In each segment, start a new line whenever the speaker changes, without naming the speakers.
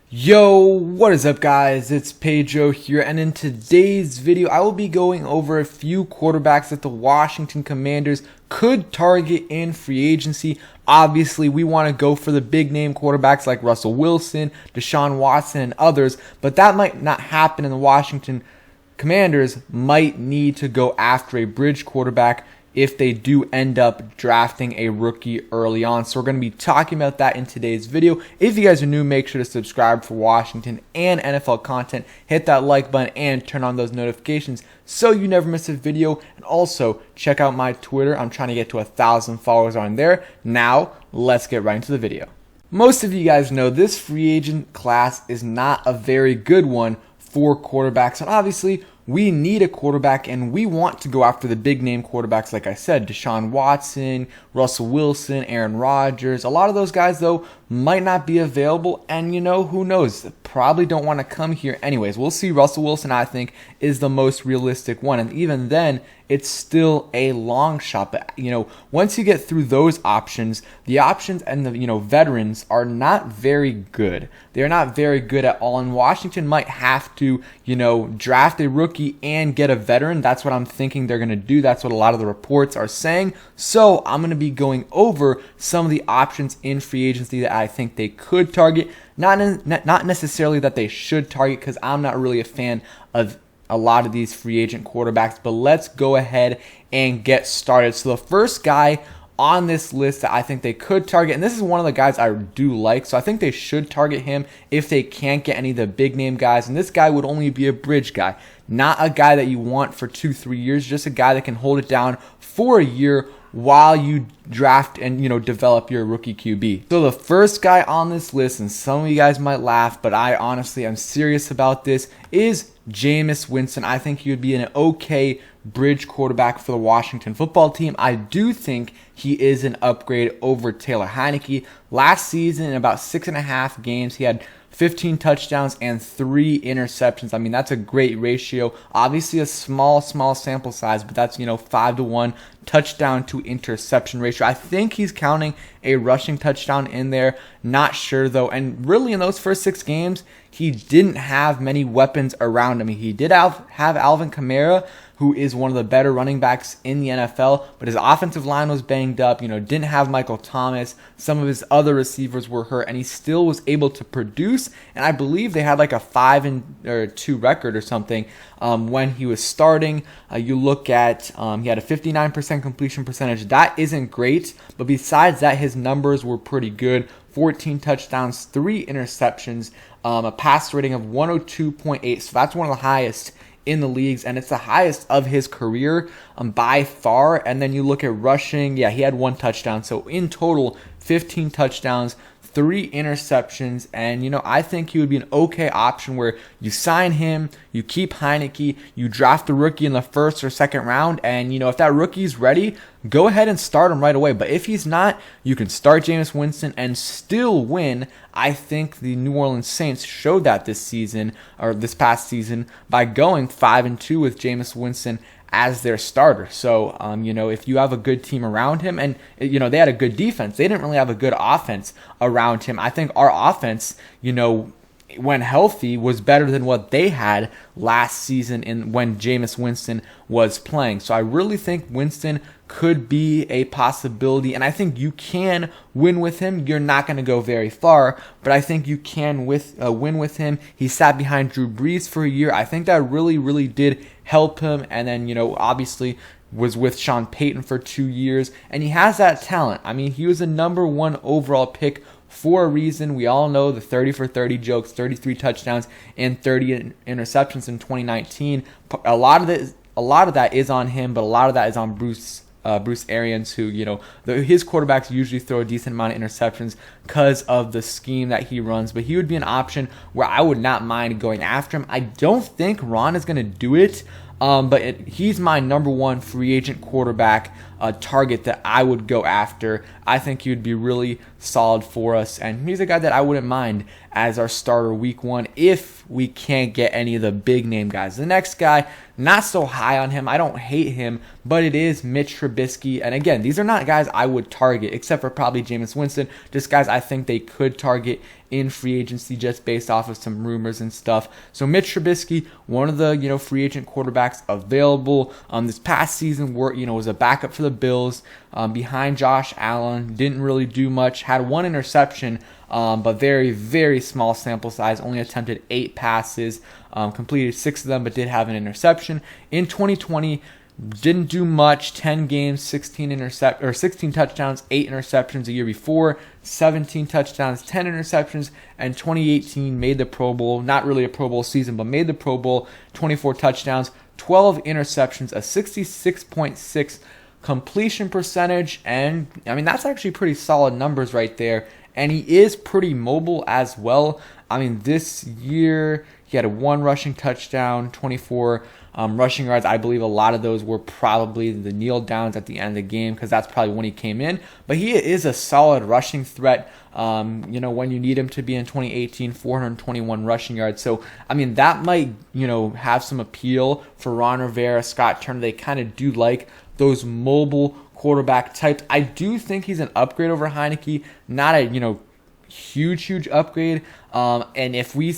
Yo, what is up guys? It's Pedro here, and in today's video I will be going over a few quarterbacks that the Washington Commanders could target in free agency. Obviously, we want to go for the big name quarterbacks like Russell Wilson, Deshaun Watson, and others, but that might not happen, and the Washington Commanders might need to go after a bridge quarterback if they do end up drafting a rookie early on. So we're going to be talking about that in today's video. If you guys are new, make sure to subscribe for Washington and NFL content. Hit that like button and turn on those notifications so you never miss a video. And also, check out my Twitter. I'm trying to get to 1,000 followers on there. Now, let's get right into the video. Most of you guys know this free agent class is not a very good one for quarterbacks. And obviously, we need a quarterback, and we want to go after the big name quarterbacks, like I said, Deshaun Watson, Russell Wilson, Aaron Rodgers. A lot of those guys, though, might not be available, and who knows? Probably don't want to come here anyways. We'll see. Russell Wilson, I think, is the most realistic one, and even then, it's still a long shot. But, once you get through those options, the options and the, veterans are not very good. They're not very good at all, and Washington might have to, draft a rookie and get a veteran. That's what I'm thinking they're going to do. That's what a lot of the reports are saying. So I'm going to be going over some of the options in free agency that I think they could target. Not necessarily that they should target, because I'm not really a fan of a lot of these free agent quarterbacks. But let's go ahead and get started. So the first guy on this list that I think they could target, and this is one of the guys I do like, so I think they should target him if they can't get any of the big name guys. And this guy would only be a bridge guy, not a guy that you want for 2-3 years, just a guy that can hold it down for a year while you draft and develop your rookie QB. So the first guy on this list, and some of you guys might laugh, but I honestly am serious about this, is Jameis Winston. I think he would be an okay bridge quarterback for the Washington football team. I do think he is an upgrade over Taylor Heinicke. Last season, in about 6.5 games, he had 15 touchdowns and 3 interceptions. I mean, that's a great ratio. Obviously a small sample size, but that's, 5-to-1 touchdown to interception ratio. I think he's counting a rushing touchdown in there. Not sure though. And really in those first 6 games, he didn't have many weapons around him. He did have Alvin Kamara, who is one of the better running backs in the NFL, but his offensive line was banged up, didn't have Michael Thomas. Some of his other receivers were hurt, and he still was able to produce, and I believe they had like a 5-2 record or something when he was starting. You look at, he had a 59% completion percentage. That isn't great, but besides that, his numbers were pretty good. 14 touchdowns, 3 interceptions, a pass rating of 102.8, so that's one of the highest in the leagues, and it's the highest of his career by far. And then you look at rushing, he had 1 touchdown, so in total 15 touchdowns, 3 interceptions, and I think he would be an okay option where you sign him, you keep Heinicke, you draft the rookie in the 1st or 2nd round, and if that rookie's ready, go ahead and start him right away. But if he's not, you can start Jameis Winston and still win. I think the New Orleans Saints showed that this season, or this past season, by going 5-2 with Jameis Winston as their starter. So, if you have a good team around him, and, they had a good defense. They didn't really have a good offense around him. I think our offense, when healthy, was better than what they had last season when Jameis Winston was playing. So I really think Winston could be a possibility, and I think you can win with him. You're not going to go very far, but I think you can win with him. He sat behind Drew Brees for a year. I think that really did help him, and then, obviously was with Sean Payton for 2 years, and he has that talent. I mean, he was a number 1 overall pick for a reason. We all know the 30 for 30 jokes, 33 touchdowns, and 30 interceptions in 2019. A lot of that is on him, but a lot of that is on Bruce Arians, who, his quarterbacks usually throw a decent amount of interceptions because of the scheme that he runs. But he would be an option where I would not mind going after him. I don't think Ron is going to do it, but he's my number 1 free agent quarterback target that I would go after. I think he would be really solid for us, and he's a guy that I wouldn't mind as our starter week 1 if we can't get any of the big name guys. The next guy, not so high on him. I don't hate him, but it is Mitch Trubisky. And again, these are not guys I would target, except for probably Jameis Winston. Just guys I think they could target in free agency just based off of some rumors and stuff. So Mitch Trubisky, one of the free agent quarterbacks available. This past season, was a backup for the Bills behind Josh Allen. Didn't really do much. Had one interception, but very, very small sample size. Only attempted 8 passes, completed 6 of them, but did have an interception. In 2020, didn't do much. 10 games, 16 touchdowns, 8 interceptions. The year before, 17 touchdowns, 10 interceptions, and 2018 made the Pro Bowl. Not really a Pro Bowl season, but made the Pro Bowl. 24 touchdowns, 12 interceptions, a 66.6 completion percentage, and I mean that's actually pretty solid numbers right there. And he is pretty mobile as well. I mean, this year he had a 1 rushing touchdown, 24 rushing yards. I believe a lot of those were probably the kneel downs at the end of the game because that's probably when he came in. But he is a solid rushing threat. When you need him to be in 2018, 421 rushing yards. So, I mean, that might, have some appeal for Ron Rivera, Scott Turner. They kind of do like those mobile quarterback types. I do think he's an upgrade over Heineke, not a, huge upgrade. And if we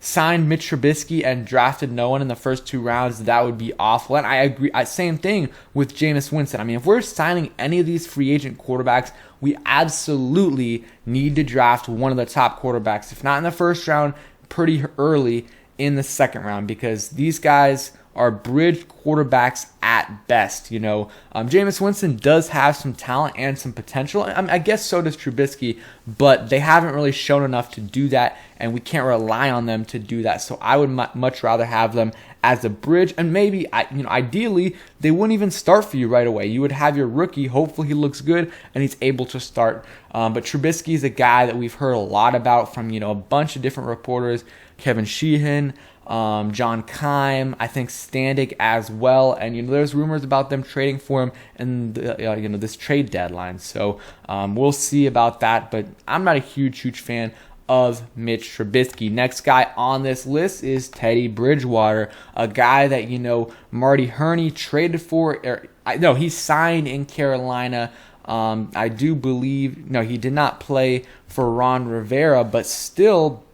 signed Mitch Trubisky and drafted no one in the first 2 rounds, that would be awful. And I agree. Same thing with Jameis Winston. I mean, if we're signing any of these free agent quarterbacks, we absolutely need to draft one of the top quarterbacks. If not in the first round, pretty early in the second round, because these guys are bridge quarterbacks at best. Jameis Winston does have some talent and some potential. I guess so does Trubisky, but they haven't really shown enough to do that, and we can't rely on them to do that. So I would much rather have them as a bridge, and maybe, ideally, they wouldn't even start for you right away. You would have your rookie. Hopefully he looks good and he's able to start. But Trubisky is a guy that we've heard a lot about from, a bunch of different reporters. Kevin Sheehan, John Keim, I think Standig as well, and there's rumors about them trading for him in this trade deadline. So we'll see about that, but I'm not a huge fan of Mitch Trubisky. Next guy on this list is Teddy Bridgewater, a guy that Marty Hurney traded for. He signed in Carolina. I do believe he did not play for Ron Rivera, but still,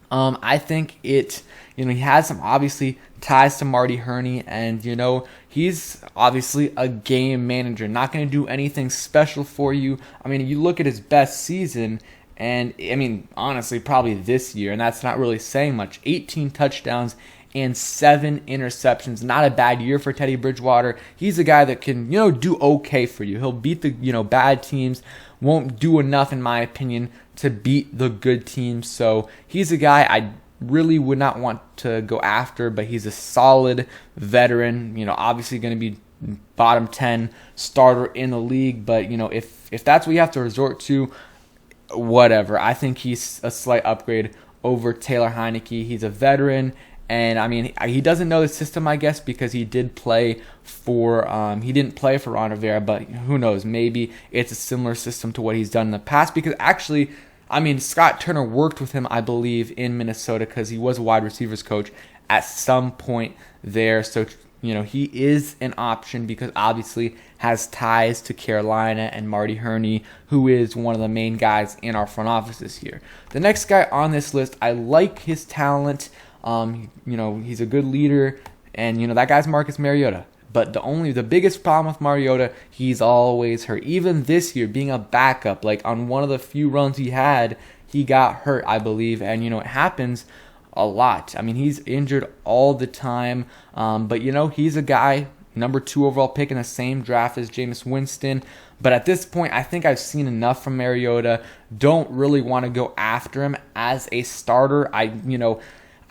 I think it. He has some obviously ties to Marty Hurney, and he's obviously a game manager. Not going to do anything special for you. I mean, you look at his best season, and I mean, honestly, probably this year, and that's not really saying much. 18 touchdowns and 7 interceptions. Not a bad year for Teddy Bridgewater. He's a guy that can do okay for you. He'll beat the bad teams. Won't do enough, in my opinion, to beat the good teams. So he's a guy I really would not want to go after, but he's a solid veteran, obviously going to be bottom 10 starter in the league, but if that's what you have to resort to, whatever. I think he's a slight upgrade over Taylor Heineke. He's a veteran, and I mean, he doesn't know the system, I guess, because he didn't play for Ron Rivera, but who knows, maybe it's a similar system to what he's done in the past, because actually, I mean, Scott Turner worked with him, I believe, in Minnesota because he was a wide receivers coach at some point there. So, he is an option because obviously has ties to Carolina and Marty Hurney, who is one of the main guys in our front office this year. The next guy on this list, I like his talent. He's a good leader, and, that guy's Marcus Mariota. But the biggest problem with Mariota, he's always hurt. Even this year, being a backup, like on one of the few runs he had, he got hurt, I believe. And, it happens a lot. I mean, he's injured all the time. But, he's a guy, number 2 overall pick in the same draft as Jameis Winston. But at this point, I think I've seen enough from Mariota. Don't really want to go after him as a starter.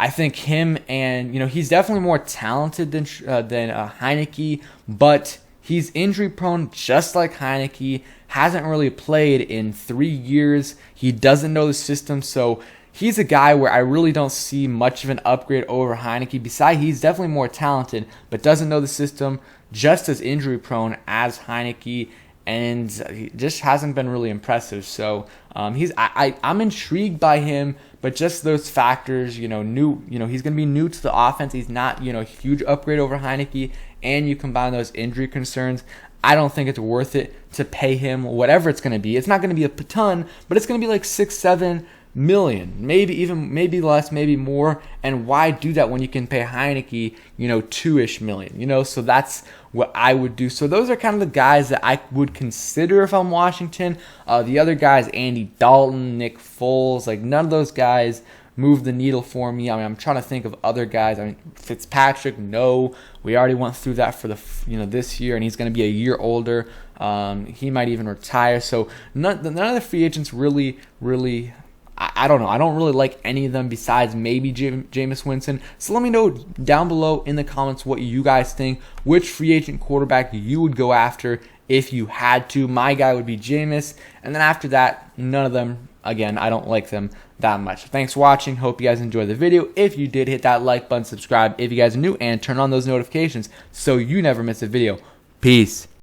I think him and, he's definitely more talented than Heineke, but he's injury prone just like Heineke, hasn't really played in 3 years. He doesn't know the system, so he's a guy where I really don't see much of an upgrade over Heineke. Besides, he's definitely more talented, but doesn't know the system, just as injury prone as Heineke, and he just hasn't been really impressive. So I'm intrigued by him, but just those factors, he's going to be new to the offense. He's not, a huge upgrade over Heineke, and you combine those injury concerns. I don't think it's worth it to pay him whatever it's going to be. It's not going to be a ton, but it's going to be like 6-7 million, maybe less, maybe more. And why do that when you can pay Heineke, 2-ish million, so that's what I would do. So those are kind of the guys that I would consider if I'm Washington. The other guys, Andy Dalton, Nick Foles, like none of those guys move the needle for me. I mean, I'm trying to think of other guys. I mean, Fitzpatrick, no, we already went through that for the this year, and he's going to be a year older. He might even retire. So none of the free agents really. I don't know. I don't really like any of them besides maybe Jameis Winston. So let me know down below in the comments what you guys think. Which free agent quarterback you would go after if you had to. My guy would be Jameis. And then after that, none of them. Again, I don't like them that much. Thanks for watching. Hope you guys enjoyed the video. If you did, hit that like button, subscribe if you guys are new, and turn on those notifications so you never miss a video. Peace.